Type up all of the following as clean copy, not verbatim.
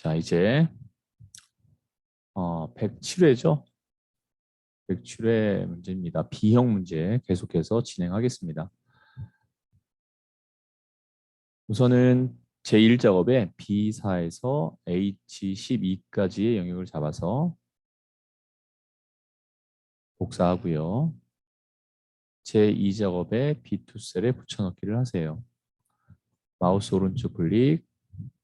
자, 이제 107회죠. 107회 문제입니다. B형 문제 계속해서 진행하겠습니다. 우선은 제1작업에 B4에서 H12까지의 영역을 잡아서 복사하고요. 제2작업에 B2셀에 붙여넣기를 하세요. 마우스 오른쪽 클릭,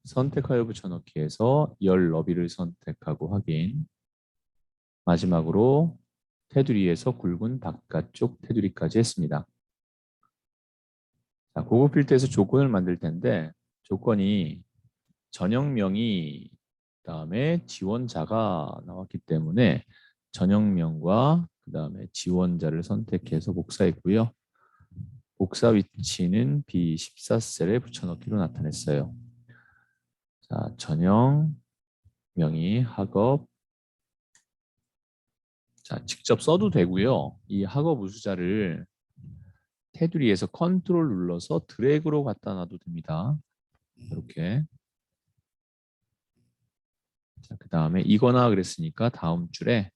선택하여 붙여넣기에서 열 너비를 선택하고 확인. 마지막으로 테두리에서 굵은 바깥쪽 테두리까지 했습니다. 자, 고급 필터에서 조건을 만들 텐데 조건이 전형명이 그다음에 지원자가 나왔기 때문에 전형명과 그다음에 지원자를 선택해서 복사했고요. 복사 위치는 B14셀에 붙여넣기로 나타냈어요. 자, 전형명이 학업. 자, 직접 써도 되고요. 이 학업 우수자를 테두리에서 컨트롤 눌러서 드래그로 갖다 놔도 됩니다. 이렇게. 자, 그 다음에 이거나 그랬으니까 다음 줄에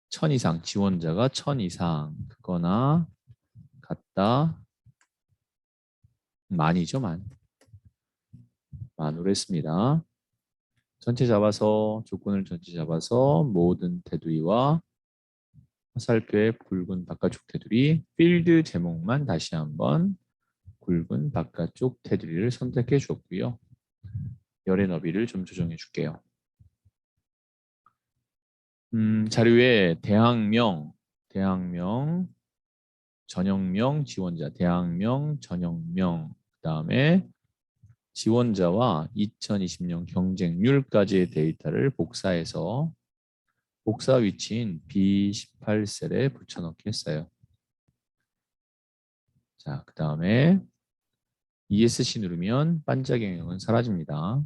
1000 이상, 지원자가 1000 이상, 그거나 같다. 만이죠, 만. 만으로 했습니다. 전체 잡아서, 조건을 전체 잡아서 모든 테두리와 화살표의 굵은 바깥쪽 테두리, 필드 제목만 다시 한번 굵은 바깥쪽 테두리를 선택해 주었고요. 열의 너비를 좀 조정해 줄게요. 자료에 대항명, 전형명, 지원자, 대항명, 전형명, 그 다음에 지원자와 2020년 경쟁률까지의 데이터를 복사해서 복사 위치인 B18셀에 붙여넣기 했어요. 자, 그 다음에 ESC 누르면 반짝 영역은 사라집니다.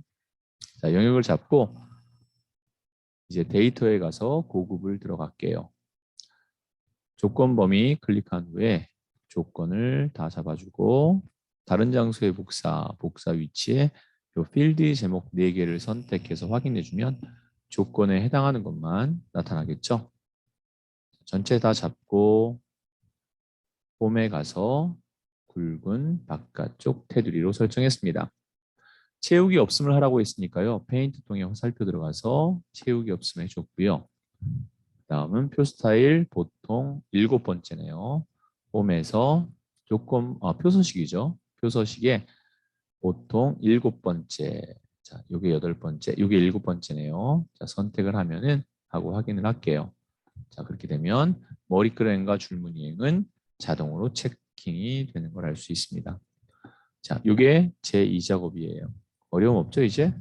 자, 영역을 잡고 이제 데이터에 가서 고급을 들어갈게요. 조건 범위 클릭한 후에 조건을 다 잡아주고 다른 장소의 복사 위치에 이 필드 제목 4개를 선택해서 확인해주면 조건에 해당하는 것만 나타나겠죠. 전체 다 잡고 홈에 가서 굵은 바깥쪽 테두리로 설정했습니다. 채우기 없음을 하라고 했으니까요. 페인트 통에 화살표 들어가서 채우기 없음 해줬고요. 다음은 표 스타일 보통 7번째네요. 홈에서 조건 표서식이죠. 표서식에 보통 7번째. 자, 요게 8번째, 요게 7번째네요. 자, 선택을 하면은 하고 확인을 할게요. 자, 그렇게 되면 머리끄러행과 줄무늬행은 자동으로 체킹이 되는 걸 알 수 있습니다. 자, 요게 제2작업이에요. 어려움 없죠, 이제?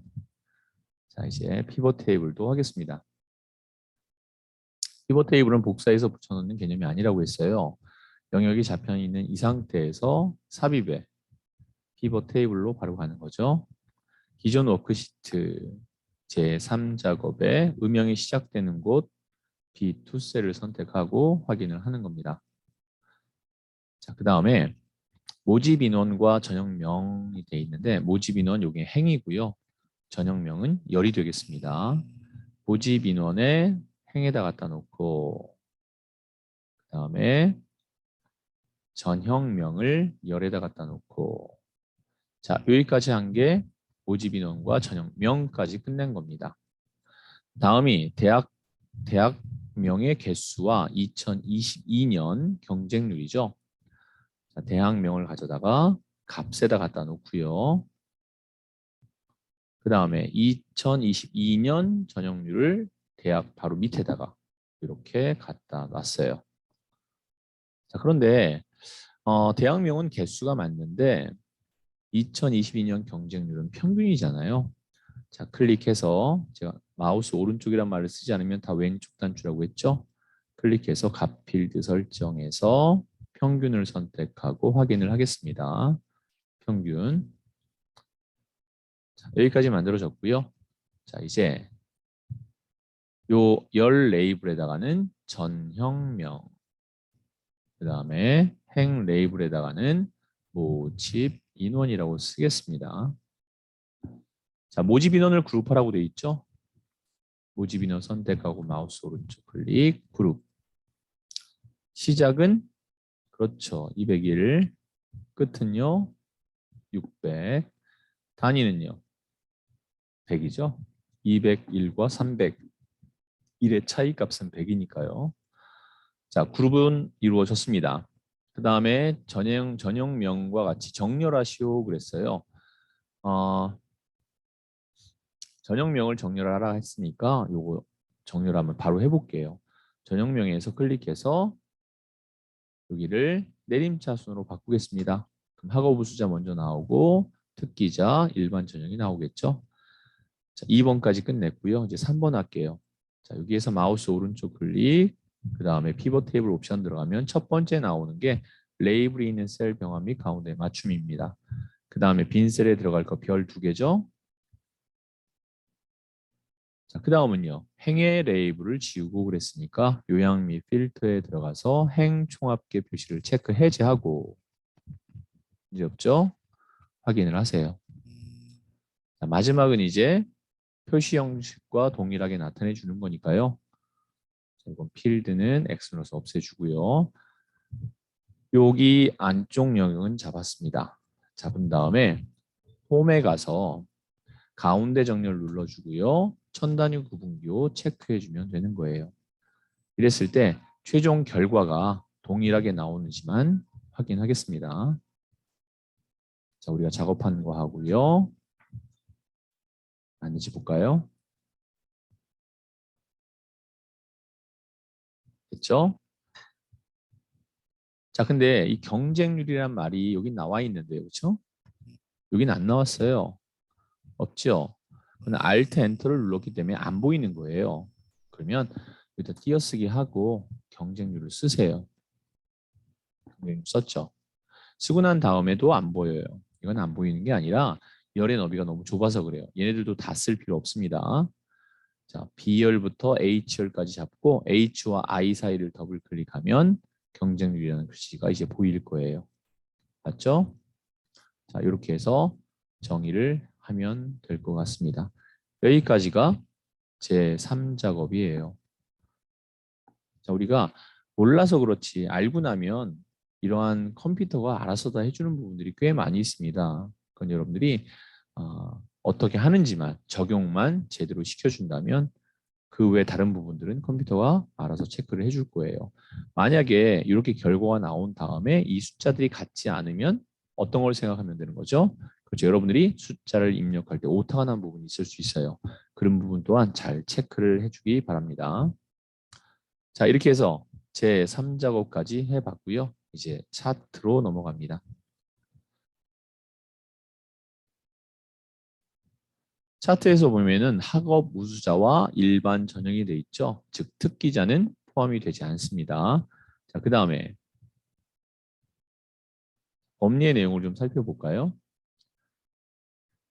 자, 이제 피벗 테이블도 하겠습니다. 피벗 테이블은 복사해서 붙여넣는 개념이 아니라고 했어요. 영역이 잡혀 있는 이 상태에서 삽입에 피벗 테이블로 바로 가는 거죠. 기존 워크시트 제3작업에 음영이 시작되는 곳 B2셀을 선택하고 확인을 하는 겁니다. 자, 그 다음에 모집 인원과 전형명이 되어 있는데 모집 인원 요게 행이고요. 전형명은 열이 되겠습니다. 모집 인원에 행에다 갖다 놓고 그 다음에 전형명을 열에다 갖다 놓고 자, 여기까지 한 게 모집 인원과 전형명까지 끝낸 겁니다. 다음이 대학명의 개수와 2022년 경쟁률이죠. 자, 대학명을 가져다가 값에다 갖다 놓고요. 그 다음에 2022년 전형률을 대학 바로 밑에다가 이렇게 갖다 놨어요. 자, 그런데 대학명은 개수가 맞는데 2022년 경쟁률은 평균이잖아요. 자, 클릭해서 제가 마우스 오른쪽이란 말을 쓰지 않으면 다 왼쪽 단추라고 했죠. 클릭해서 값 필드 설정해서 평균을 선택하고 확인을 하겠습니다. 평균. 자, 여기까지 만들어졌고요. 자, 이제 요 열 레이블에다가는 전형명, 그 다음에 행 레이블에다가는 모집 인원이라고 쓰겠습니다. 자, 모집 인원을 그룹하라고 돼 있죠. 모집 인원 선택하고 마우스 오른쪽 클릭, 그룹. 시작은 그렇죠. 201, 끝은요 600, 단위는요 100이죠. 201과 300, 1의 차이 값은 100이니까요. 자, 그룹은 이루어졌습니다. 그 다음에 전형명과 같이 정렬하시오 그랬어요. 전형명을 정렬하라 했으니까 요거 정렬하면 바로 해볼게요. 전형명에서 클릭해서 여기를 내림차 순으로 바꾸겠습니다. 그럼 학업부 수자 먼저 나오고 특기자 일반 전형이 나오겠죠. 자, 2번까지 끝냈고요. 이제 3번 할게요. 자, 여기에서 마우스 오른쪽 클릭, 그 다음에 피벗 테이블 옵션 들어가면 첫 번째 나오는 게 레이블이 있는 셀 병합 및 가운데 맞춤입니다. 그 다음에 빈 셀에 들어갈 거 별 2개죠. 자, 그 다음은요. 행의 레이블을 지우고 그랬으니까 요약 및 필터에 들어가서 행 총합계 표시를 체크 해제하고 문제 없죠? 확인을 하세요. 자, 마지막은 이제 표시 형식과 동일하게 나타내 주는 거니까요. 자, 이건 필드는 X로서 없애주고요. 여기 안쪽 영역은 잡았습니다. 잡은 다음에 홈에 가서 가운데 정렬 눌러주고요. 천 단위 구분기호 체크해주면 되는 거예요. 이랬을 때 최종 결과가 동일하게 나오는지만 확인하겠습니다. 자, 우리가 작업한 거 하고요. 아닌지 볼까요? 됐죠? 자, 근데 이 경쟁률이란 말이 여기 나와 있는데요. 그렇죠? 여기는 안 나왔어요. 없죠? 근데 Alt Enter를 눌렀기 때문에 안 보이는 거예요. 그러면 여기다 띄어쓰기 하고 경쟁률을 쓰세요. 경쟁률 썼죠? 쓰고 난 다음에도 안 보여요. 이건 안 보이는 게 아니라 열의 너비가 너무 좁아서 그래요. 얘네들도 다 쓸 필요 없습니다. 자, B열부터 H열까지 잡고 H와 I 사이를 더블 클릭하면 경쟁률이라는 글씨가 이제 보일 거예요. 맞죠? 자, 이렇게 해서 정의를 하면 될 것 같습니다. 여기까지가 제 3작업이에요. 자, 우리가 몰라서 그렇지 알고 나면 이러한 컴퓨터가 알아서 다 해주는 부분들이 꽤 많이 있습니다. 그건 여러분들이 어떻게 하는지만 적용만 제대로 시켜준다면 그 외 다른 부분들은 컴퓨터가 알아서 체크를 해줄 거예요. 만약에 이렇게 결과가 나온 다음에 이 숫자들이 같지 않으면 어떤 걸 생각하면 되는 거죠? 그렇죠. 여러분들이 숫자를 입력할 때 오타가 난 부분이 있을 수 있어요. 그런 부분 또한 잘 체크를 해주기 바랍니다. 자, 이렇게 해서 제 3작업까지 해봤고요. 이제 차트로 넘어갑니다. 차트에서 보면은 학업 우수자와 일반 전형이 돼 있죠. 즉 특기자는 포함이 되지 않습니다. 자, 그 다음에 법리의 내용을 좀 살펴볼까요?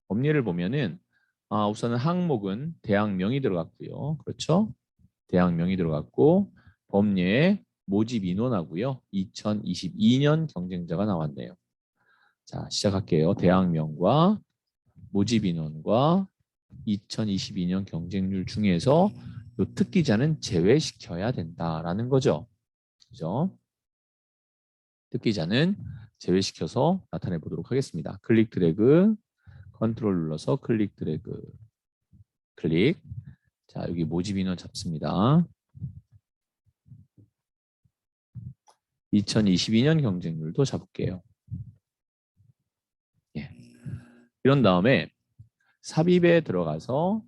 법리를 보면은 우선은 항목은 대학명이 들어갔고요. 그렇죠? 대학명이 들어갔고 법리에 모집 인원하고요. 2022년 경쟁자가 나왔네요. 자, 시작할게요. 대학명과 모집 인원과 2022년 경쟁률 중에서 요 특기자는 제외시켜야 된다라는 거죠. 그죠? 특기자는 제외시켜서 나타내 보도록 하겠습니다. 클릭 드래그, 컨트롤 눌러서 클릭 드래그, 클릭. 자, 여기 모집 인원 잡습니다. 2022년 경쟁률도 잡을게요. 예. 이런 다음에 삽입에 들어가서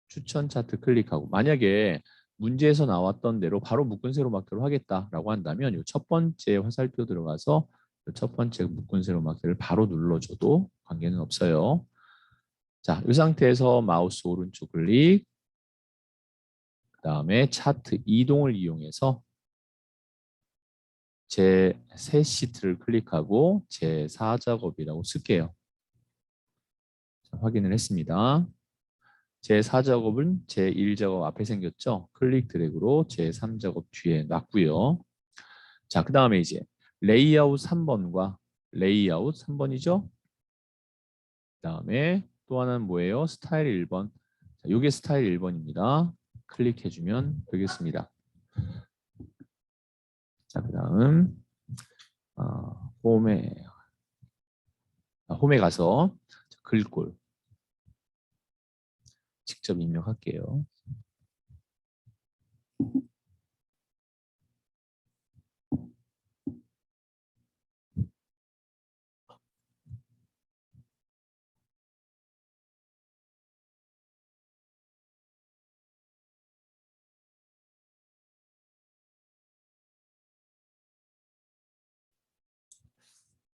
추천 차트 클릭하고 만약에 문제에서 나왔던 대로 바로 묶은 세로 막기로 하겠다라고 한다면 이 첫 번째 화살표 들어가서 첫 번째 묶은 세로 막기를 바로 눌러줘도 관계는 없어요. 자, 이 상태에서 마우스 오른쪽 클릭, 그 다음에 차트 이동을 이용해서 제3 시트를 클릭하고 제4작업이라고 쓸게요. 자, 확인을 했습니다. 제4작업은 제1작업 앞에 생겼죠. 클릭 드래그로 제3작업 뒤에 놨고요. 자, 그 다음에 이제 레이아웃 3번과 레이아웃 3번이죠. 그 다음에 또 하나는 뭐예요? 스타일 1번. 자, 요게 스타일 1번입니다. 클릭해주면 되겠습니다. 자, 그 다음 홈에 가서 글꼴 직접 입력할게요.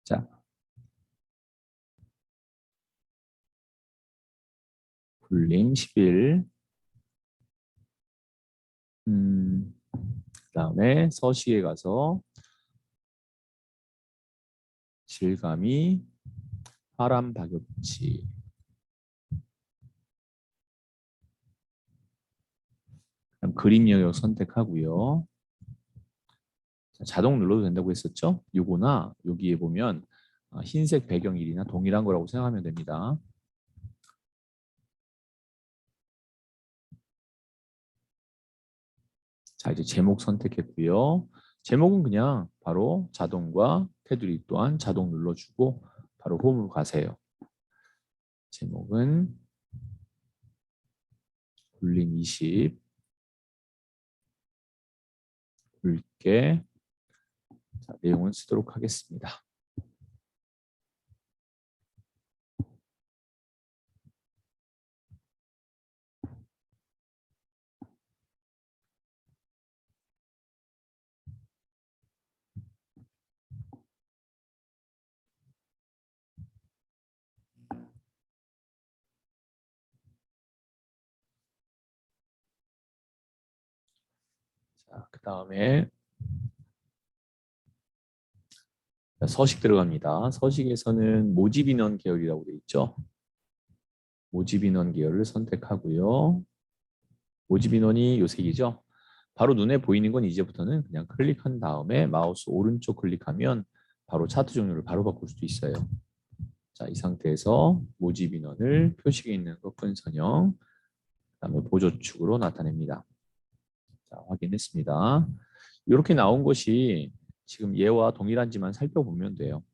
자, 굴림 11. 그다음에 서식에 가서 질감이 파란 박엽지. 그럼 그림 영역 선택하고요. 자, 자동 눌러도 된다고 했었죠? 요거나 여기에 보면 흰색 배경일이나 동일한 거라고 생각하면 됩니다. 자, 이제 제목 선택했고요. 제목은 그냥 바로 자동과 테두리 또한 자동 눌러주고 바로 홈으로 가세요. 제목은 굴림 20 굵게. 자, 내용은 쓰도록 하겠습니다. 자, 그 다음에 서식 들어갑니다. 서식에서는 모집 인원 계열이라고 되어 있죠. 모집 인원 계열을 선택하고요. 모집 인원이 요 색이죠. 바로 눈에 보이는 건 이제부터는 그냥 클릭한 다음에 마우스 오른쪽 클릭하면 바로 차트 종류를 바로 바꿀 수도 있어요. 자, 이 상태에서 모집 인원을 표식에 있는 거 큰 선형, 그다음에 보조축으로 나타냅니다. 자, 확인했습니다. 이렇게 나온 것이 지금 얘와 동일한지만 살펴보면 돼요.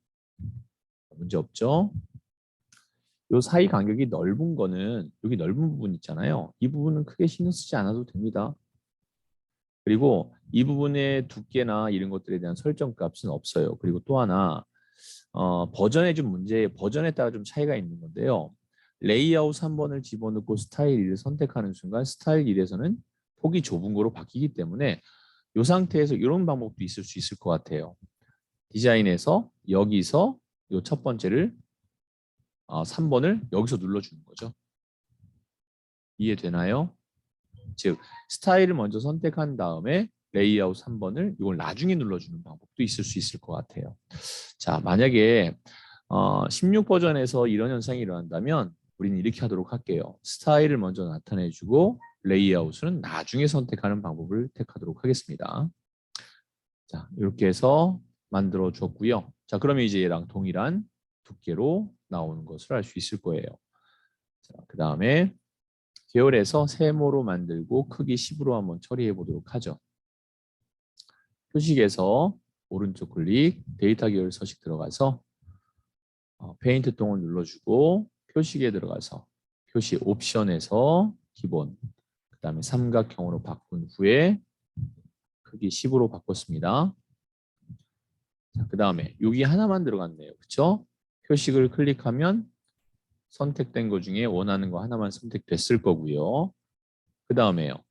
문제 없죠? 요 사이 간격이 넓은 거는 여기 넓은 부분 있잖아요. 이 부분은 크게 신경 쓰지 않아도 됩니다. 그리고 이 부분의 두께나 이런 것들에 대한 설정 값은 없어요. 그리고 또 하나 버전에 좀 버전에 따라 좀 차이가 있는 건데요. 레이아웃 3번을 집어넣고 스타일 1을 선택하는 순간 스타일 1에서는 폭이 좁은 거로 바뀌기 때문에 이 상태에서 이런 방법도 있을 수 있을 것 같아요. 디자인에서 여기서 이 첫 번째를 3번을 여기서 눌러주는 거죠. 이해되나요? 즉 스타일을 먼저 선택한 다음에 레이아웃 3번을 이걸 나중에 눌러주는 방법도 있을 수 있을 것 같아요. 자, 만약에 16버전에서 이런 현상이 일어난다면 우리는 이렇게 하도록 할게요. 스타일을 먼저 나타내주고 레이아웃은 나중에 선택하는 방법을 택하도록 하겠습니다. 자, 이렇게 해서 만들어 줬고요. 자, 그러면 이제 얘랑 동일한 두께로 나오는 것을 알 수 있을 거예요. 자, 그 다음에 계열에서 세모로 만들고 크기 10으로 한번 처리해 보도록 하죠. 표식에서 오른쪽 클릭, 데이터 계열 서식 들어가서 페인트 동을 눌러주고 표식에 들어가서 표시 옵션에서 기본, 그 다음에 삼각형으로 바꾼 후에 크기 10으로 바꿨습니다. 자, 그 다음에 여기 하나만 들어갔네요. 그렇죠? 표식을 클릭하면 선택된 것 중에 원하는 거 하나만 선택됐을 거고요. 그 다음에요.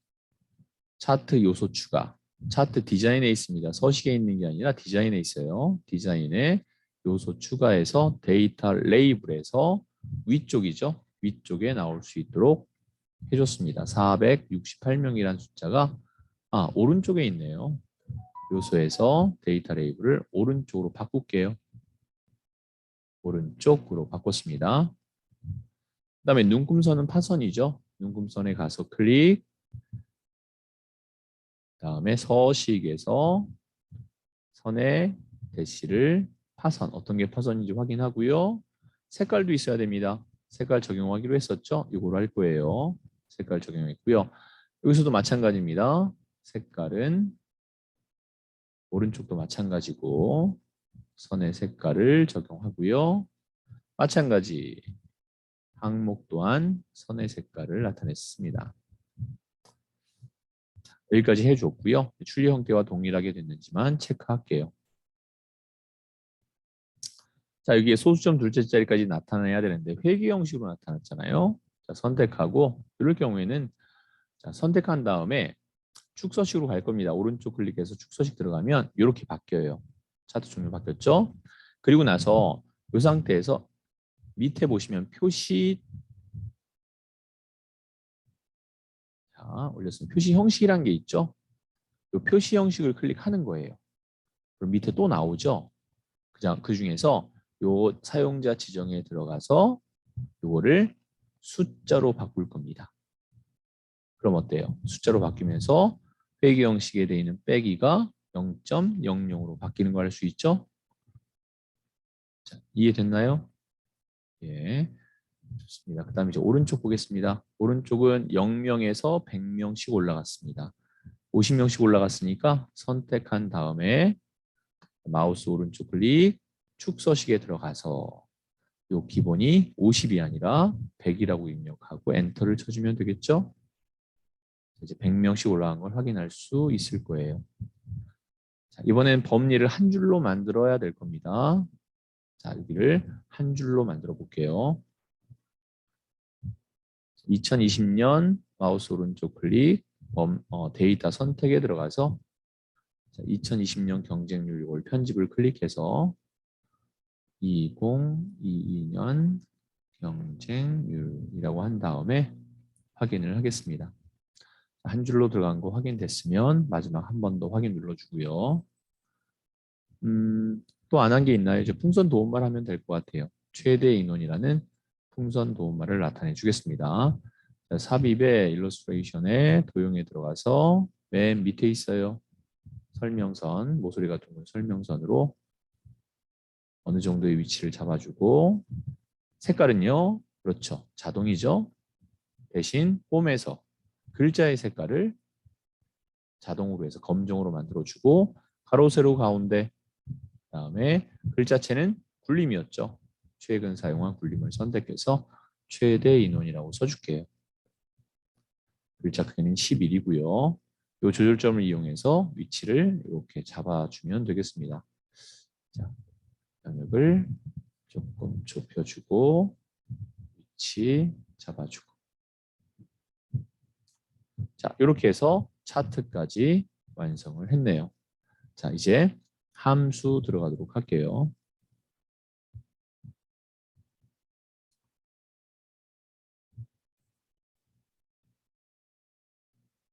차트 요소 추가. 차트 디자인에 있습니다. 서식에 있는 게 아니라 디자인에 있어요. 디자인에 요소 추가해서 데이터 레이블에서 위쪽이죠. 위쪽에 나올 수 있도록 해줬습니다. 468명이라는 숫자가 오른쪽에 있네요. 요소에서 데이터 레이블을 오른쪽으로 바꿀게요. 오른쪽으로 바꿨습니다. 그 다음에 눈금선은 파선이죠. 눈금선에 가서 클릭. 다음에 서식에서 선의 대시를 파선, 어떤 게 파선인지 확인하고요. 색깔도 있어야 됩니다. 색깔 적용하기로 했었죠? 이거로 할 거예요. 색깔 적용했고요. 여기서도 마찬가지입니다. 색깔은 오른쪽도 마찬가지고 선의 색깔을 적용하고요. 마찬가지 항목 또한 선의 색깔을 나타냈습니다. 여기까지 해줬고요. 출력 형태와 동일하게 됐는지만 체크할게요. 자, 여기에 소수점 둘째 자리까지 나타내야 되는데 회귀 형식으로 나타났잖아요. 자, 선택하고 이럴 경우에는 자, 선택한 다음에 축서식으로 갈 겁니다. 오른쪽 클릭해서 축서식 들어가면 이렇게 바뀌어요. 차트 종류 바뀌었죠? 그리고 나서 이 상태에서 밑에 보시면 표시 자, 올렸으면 표시 형식이란 게 있죠? 이 표시 형식을 클릭하는 거예요. 그럼 밑에 또 나오죠? 그 중에서 요 사용자 지정에 들어가서 요거를 숫자로 바꿀 겁니다. 그럼 어때요? 숫자로 바뀌면서 빼기 형식에 되어 있는 빼기가 0.00으로 바뀌는 걸 알 수 있죠? 자, 이해됐나요? 예, 좋습니다. 그 다음에 이제 오른쪽 보겠습니다. 오른쪽은 0명에서 100명씩 올라갔습니다. 50명씩 올라갔으니까 선택한 다음에 마우스 오른쪽 클릭 축서식에 들어가서 요 기본이 50이 아니라 100이라고 입력하고 엔터를 쳐주면 되겠죠? 이제 100명씩 올라간 걸 확인할 수 있을 거예요. 자, 이번엔 범위를 한 줄로 만들어야 될 겁니다. 자, 여기를 한 줄로 만들어 볼게요. 2020년 마우스 오른쪽 클릭 데이터 선택에 들어가서 자, 2020년 경쟁률 이걸 편집을 클릭해서 2022년 경쟁률이라고 한 다음에 확인을 하겠습니다. 한 줄로 들어간 거 확인됐으면 마지막 한 번 더 확인 눌러주고요. 또 안 한 게 있나요? 이제 풍선 도움말 하면 될 것 같아요. 최대 인원이라는 풍선 도움말을 나타내 주겠습니다. 자, 삽입의 일러스트레이션에 도형에 들어가서 맨 밑에 있어요. 설명선, 모서리가 둥근 설명선으로 어느 정도의 위치를 잡아주고 색깔은요. 그렇죠. 자동이죠. 대신 홈에서 글자의 색깔을 자동으로 해서 검정으로 만들어주고 가로 세로 가운데 그다음에 글자체는 굴림이었죠. 최근 사용한 굴림을 선택해서 최대 인원이라고 써줄게요. 글자 크기는 11이고요. 이 조절점을 이용해서 위치를 이렇게 잡아주면 되겠습니다. 자, 영역을 조금 좁혀주고 위치 잡아주고 자, 이렇게 해서 차트까지 완성을 했네요. 자, 이제 함수 들어가도록 할게요.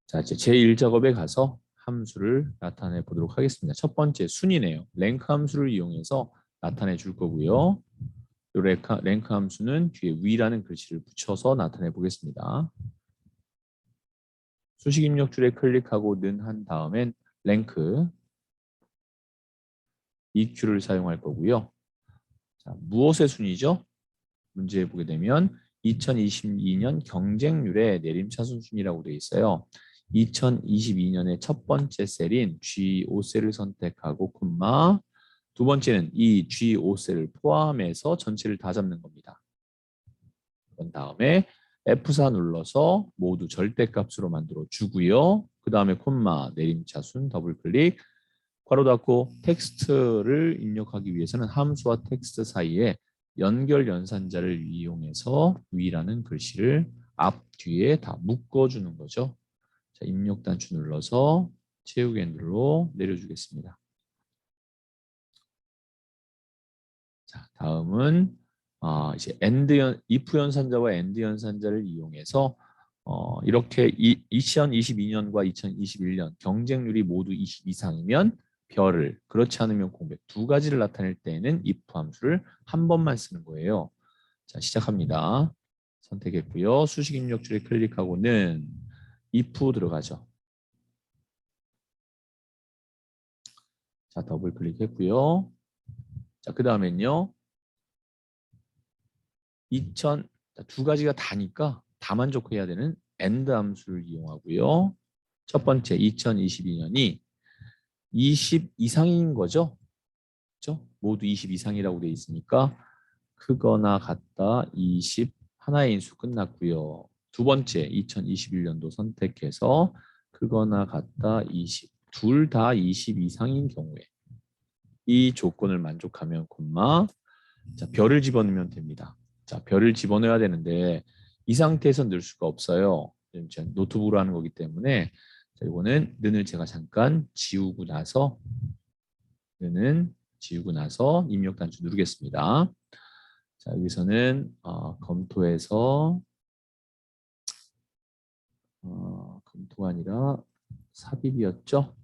자, 이제 제1작업에 가서 함수를 나타내 보도록 하겠습니다. 첫 번째 순이네요. 랭크 함수를 이용해서 나타내 줄 거고요. 이 랭크 함수는 뒤에 위라는 글씨를 붙여서 나타내 보겠습니다. 수식 입력줄에 클릭하고 는 한 다음엔 랭크 EQ를 사용할 거고요. 자, 무엇의 순이죠? 문제 보게 되면 2022년 경쟁률의 내림차순 순이라고 되어 있어요. 2022년의 첫 번째 셀인 G5셀을 선택하고 콤마 두 번째는 이 G5셀을 포함해서 전체를 다 잡는 겁니다. 그런 다음에 F4 눌러서 모두 절대값으로 만들어 주고요. 그 다음에 콤마 내림차순 더블 클릭 괄호 닫고 텍스트를 입력하기 위해서는 함수와 텍스트 사이에 연결 연산자를 이용해서 위라는 글씨를 앞 뒤에 다 묶어주는 거죠. 자, 입력 단추 눌러서 채우기 핸들로 내려주겠습니다. 자, 다음은 이제 if 연산자와 end 연산자를 이용해서 이렇게 2022년과 2021년 경쟁률이 모두 20 이상이면 별을 그렇지 않으면 공백 두 가지를 나타낼 때에는 if 함수를 한 번만 쓰는 거예요. 자, 시작합니다. 선택했고요. 수식 입력줄에 클릭하고는 if 들어가죠. 자, 더블 클릭했고요. 자, 그 다음엔요. 자, 두 가지가 다니까 다 만족해야 되는 AND 함수를 이용하고요. 첫 번째 2022년이 20 이상인 거죠. 그렇죠? 모두 20 이상이라고 돼 있으니까 크거나 같다 20 하나의 인수 끝났고요. 두 번째 2021년도 선택해서 크거나 같다 20 둘 다 20 이상인 경우에 이 조건을 만족하면 콤마 자, 별을 집어넣으면 됩니다. 자, 별을 집어넣어야 되는데 이 상태에서 넣을 수가 없어요. 지금 노트북으로 하는 거기 때문에 자, 이거는 는을 제가 잠깐 지우고 나서 는은 지우고 나서 입력 단추 누르겠습니다. 자, 여기서는 검토해서 검토가 아니라 삽입이었죠.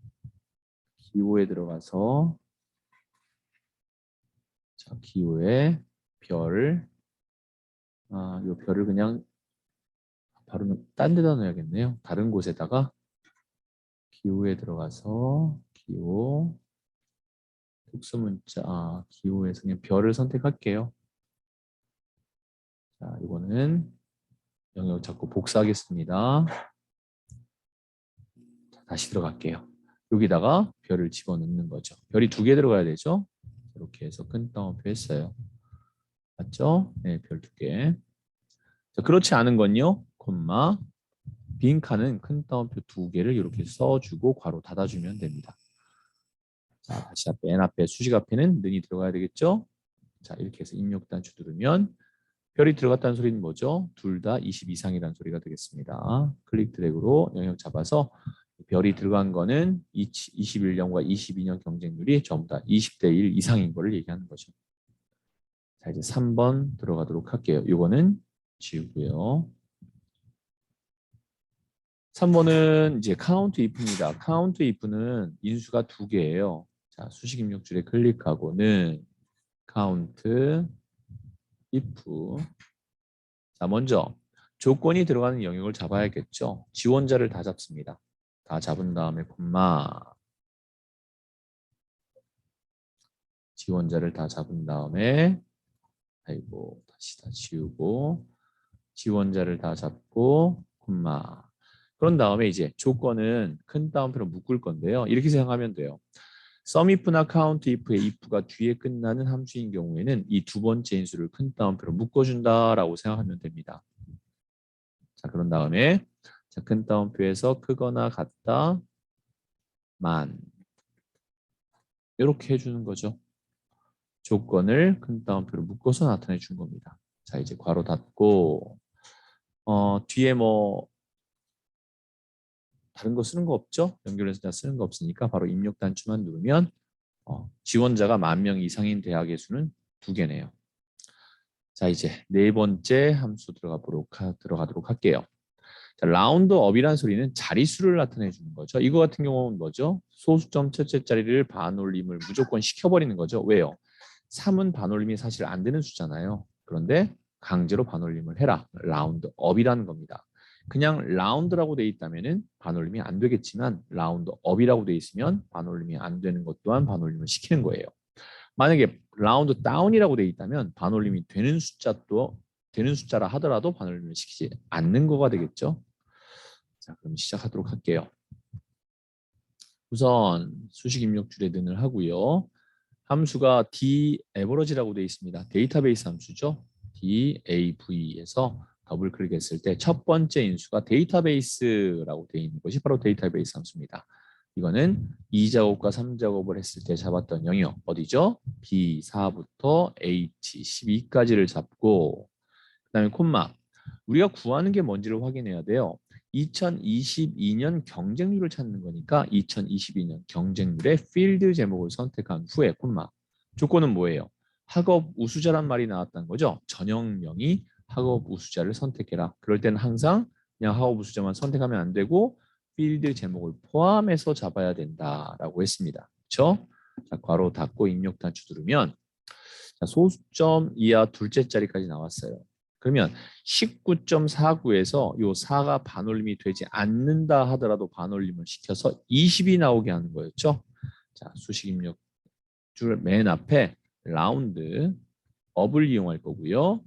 기호에 들어가서 자, 기호에 별, 이 별을 그냥 바로 딴 데다 넣어야겠네요. 다른 곳에다가 기호에 들어가서 기호 특수문자 기호에서 그냥 별을 선택할게요. 자, 이거는 영역 자꾸 복사하겠습니다. 자, 다시 들어갈게요. 여기다가 별을 집어넣는 거죠. 별이 두 개 들어가야 되죠. 이렇게 해서 큰 따옴표 했어요. 맞죠? 네, 별 두 개. 자, 그렇지 않은 건요. 콤마 빈 칸은 큰 따옴표 두 개를 이렇게 써주고 괄호 닫아주면 됩니다. 자, 다시 맨 앞에 수식 앞에는 는이 들어가야 되겠죠? 자, 이렇게 해서 입력 단추 누르면 별이 들어갔다는 소리는 뭐죠? 둘 다 20 이상이라는 소리가 되겠습니다. 클릭 드래그로 영역 잡아서 별이 들어간 거는 21년과 22년 경쟁률이 전부 다 20대 1 이상인 거를 얘기하는 거죠. 자, 이제 3번 들어가도록 할게요. 이거는 지우고요. 3번은 이제 count if입니다. count if는 인수가 두 개예요. 자, 수식 입력줄에 클릭하고는 count if. 자, 먼저 조건이 들어가는 영역을 잡아야겠죠. 지원자를 다 잡습니다. 다 잡은 다음에 콤마 지원자를 다 잡은 다음에 아이고 다시 다 지우고 지원자를 다 잡고 콤마 그런 다음에 이제 조건은 큰 따옴표로 묶을 건데요. 이렇게 생각하면 돼요. sum if나 count if의 if가 뒤에 끝나는 함수인 경우에는 이 두 번째 인수를 큰 따옴표로 묶어준다라고 생각하면 됩니다. 자, 그런 다음에 자, 큰 따옴표에서 크거나 같다 만 이렇게 해주는 거죠. 조건을 큰 따옴표로 묶어서 나타내 준 겁니다. 자, 이제 괄호 닫고 뒤에 뭐 다른 거 쓰는 거 없죠? 연결해서 다 쓰는 거 없으니까 바로 입력 단추만 누르면 지원자가 10,000명 이상인 대학의 수는 두 개네요. 자, 이제 네 번째 함수 들어가도록 할게요. 자, 라운드업이라는 소리는 자릿수를 나타내 주는 거죠. 이거 같은 경우는 뭐죠? 소수점 첫째 자리를 반올림을 무조건 시켜버리는 거죠. 왜요? 3은 반올림이 사실 안 되는 숫자잖아요. 그런데 강제로 반올림을 해라. 라운드업이라는 겁니다. 그냥 라운드라고 돼 있다면은 반올림이 안 되겠지만 라운드업이라고 돼 있으면 반올림이 안 되는 것 또한 반올림을 시키는 거예요. 만약에 라운드 다운이라고 돼 있다면 반올림이 되는 숫자라 하더라도 반올림을 시키지 않는 거가 되겠죠. 자, 그럼 시작하도록 할게요. 우선 수식 입력줄에 는을 하고요. 함수가 daverage라고 되어 있습니다. 데이터베이스 함수죠. dav에서 더블 클릭했을 때 첫 번째 인수가 데이터베이스라고 되어 있는 것이 바로 데이터베이스 함수입니다. 이거는 2작업과 3작업을 했을 때 잡았던 영역 어디죠? B4부터 H12까지를 잡고 그 다음에 콤마 우리가 구하는 게 뭔지를 확인해야 돼요. 2022년 경쟁률을 찾는 거니까 2022년 경쟁률의 필드 제목을 선택한 후에 콤마 조건은 뭐예요? 학업 우수자란 말이 나왔다는 거죠. 전형명이 학업 우수자를 선택해라. 그럴 때는 항상 그냥 학업 우수자만 선택하면 안 되고 필드 제목을 포함해서 잡아야 된다라고 했습니다. 그렇죠? 자, 괄호 닫고 입력 단추 누르면 자, 소수점 이하 둘째 자리까지 나왔어요. 그러면 19.49에서 요 4가 반올림이 되지 않는다 하더라도 반올림을 시켜서 20이 나오게 하는 거였죠. 자, 수식 입력 줄 맨 앞에 라운드 업을 이용할 거고요.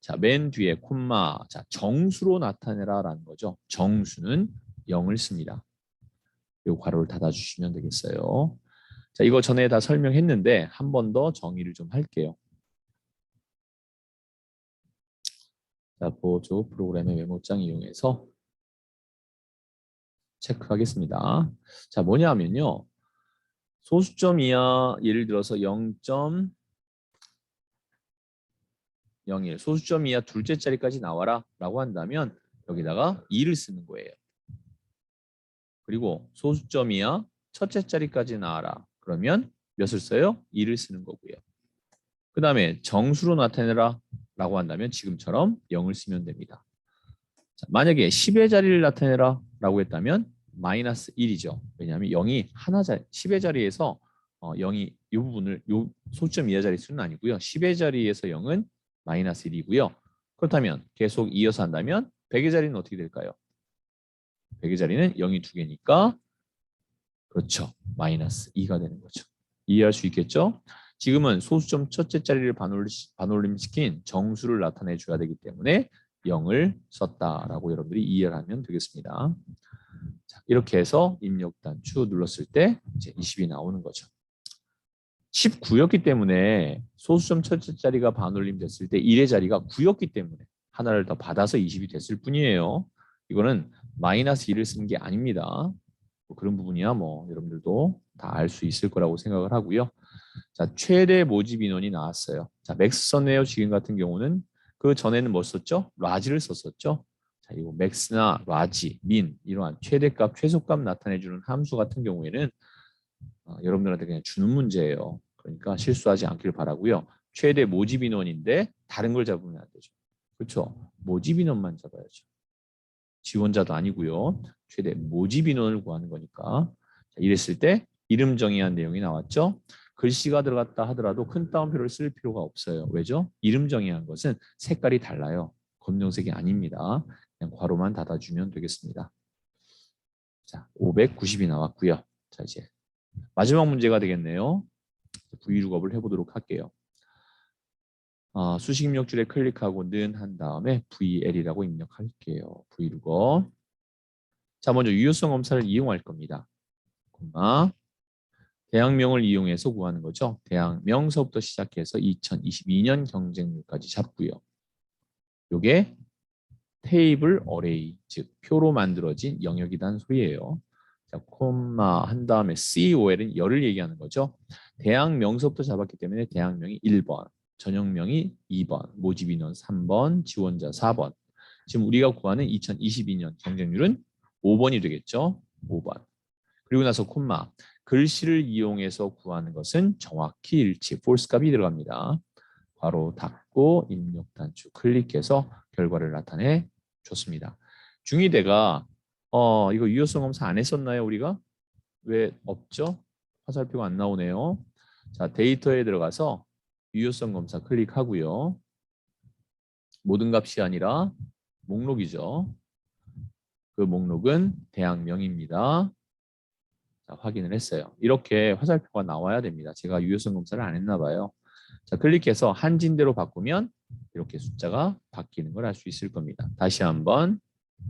자, 맨 뒤에 콤마. 자, 정수로 나타내라라는 거죠. 정수는 0을 씁니다. 이 괄호를 닫아주시면 되겠어요. 자, 이거 전에 다 설명했는데 한 번 더 정의를 좀 할게요. 자, 보조 프로그램의 메모장 이용해서 체크하겠습니다. 자, 뭐냐면요. 소수점 이하 예를 들어서 0.01 소수점 이하 둘째 자리까지 나와라 라고 한다면 여기다가 2를 쓰는 거예요. 그리고 소수점 이하 첫째 자리까지 나와라. 그러면 몇을 써요? 2를 쓰는 거고요. 그 다음에 정수로 나타내라 라고 한다면 지금처럼 0을 쓰면 됩니다. 자, 만약에 10의 자리를 나타내라 라고 했다면 마이너스 1이죠. 왜냐하면 0이 하나짜리 10의 자리에서 0이 이 부분을 요 소수점 이하 자리 수는 아니고요. 10의 자리에서 0은 마이너스 1이고요. 그렇다면 계속 이어서 한다면 100의 자리는 어떻게 될까요? 100의 자리는 0이 2개니까 그렇죠. 마이너스 2가 되는 거죠. 이해할 수 있겠죠? 지금은 소수점 첫째 자리를 반올림시킨 정수를 나타내 줘야 되기 때문에 0을 썼다라고 여러분들이 이해를 하면 되겠습니다. 자, 이렇게 해서 입력 단추 눌렀을 때 이제 20이 나오는 거죠. 19였기 때문에 소수점 첫째 자리가 반올림 됐을 때 1의 자리가 9였기 때문에 하나를 더 받아서 20이 됐을 뿐이에요. 이거는 마이너스 1을 쓰는 게 아닙니다. 뭐 그런 부분이야 뭐 여러분들도 다 알 수 있을 거라고 생각을 하고요. 자, 최대 모집 인원이 나왔어요. 자, 맥스 썼네요. 지금 같은 경우는 그 전에는 뭐 썼죠? 라지를 썼었죠. 자, 이거 맥스나 라지, 민 이러한 최대값, 최소값 나타내주는 함수 같은 경우에는 여러분들한테 그냥 주는 문제예요. 그러니까 실수하지 않길 바라고요. 최대 모집 인원인데 다른 걸 잡으면 안 되죠. 그렇죠? 모집 인원만 잡아야죠. 지원자도 아니고요. 최대 모집 인원을 구하는 거니까. 자, 이랬을 때 이름 정의한 내용이 나왔죠. 글씨가 들어갔다 하더라도 큰 따옴표를 쓸 필요가 없어요. 왜죠? 이름 정의한 것은 색깔이 달라요. 검정색이 아닙니다. 그냥 괄호만 닫아주면 되겠습니다. 자, 590이 나왔고요. 자, 이제 마지막 문제가 되겠네요. V룩업을 해보도록 할게요. 수식 입력줄에 클릭하고 는 한 다음에 VL이라고 입력할게요. V룩업. 자, 먼저 유효성 검사를 이용할 겁니다. 대항명을 이용해서 구하는 거죠. 대항명서부터 시작해서 2022년 경쟁률까지 잡고요. 요게 테이블 어레이, 즉 표로 만들어진 영역이란 소리예요. 자, 콤마 한 다음에 COL은 열을 얘기하는 거죠. 대항명서부터 잡았기 때문에 대항명이 1번, 전형명이 2번, 모집 인원 3번, 지원자 4번. 지금 우리가 구하는 2022년 경쟁률은 5번이 되겠죠. 5번. 그리고 나서 콤마 글씨를 이용해서 구하는 것은 정확히 일치, false 값이 들어갑니다. 괄호 닫고 입력 단추 클릭해서 결과를 나타내 줬습니다. 중위대가 이거 유효성 검사 안 했었나요 우리가? 왜 없죠? 화살표가 안 나오네요. 자, 데이터에 들어가서 유효성 검사 클릭하고요. 모든 값이 아니라 목록이죠. 그 목록은 대항명입니다. 자, 확인을 했어요. 이렇게 화살표가 나와야 됩니다. 제가 유효성 검사를 안 했나 봐요. 자, 클릭해서 한진대로 바꾸면 이렇게 숫자가 바뀌는 걸 알 수 있을 겁니다. 다시 한번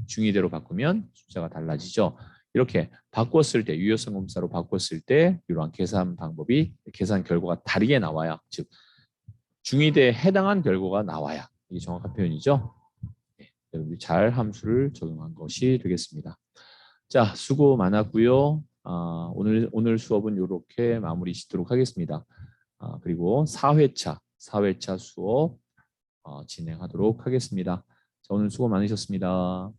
중위대로 바꾸면 숫자가 달라지죠. 이렇게 바꿨을 때 유효성 검사로 바꿨을 때 이러한 계산 방법이 계산 결과가 다르게 나와야 즉 중위대에 해당한 결과가 나와야 이게 정확한 표현이죠. 네, 여러분들이 잘 함수를 적용한 것이 되겠습니다. 자, 수고 많았고요. 오늘 수업은 이렇게 마무리 짓도록 하겠습니다. 그리고 4회차 수업 진행하도록 하겠습니다. 자, 오늘 수고 많으셨습니다.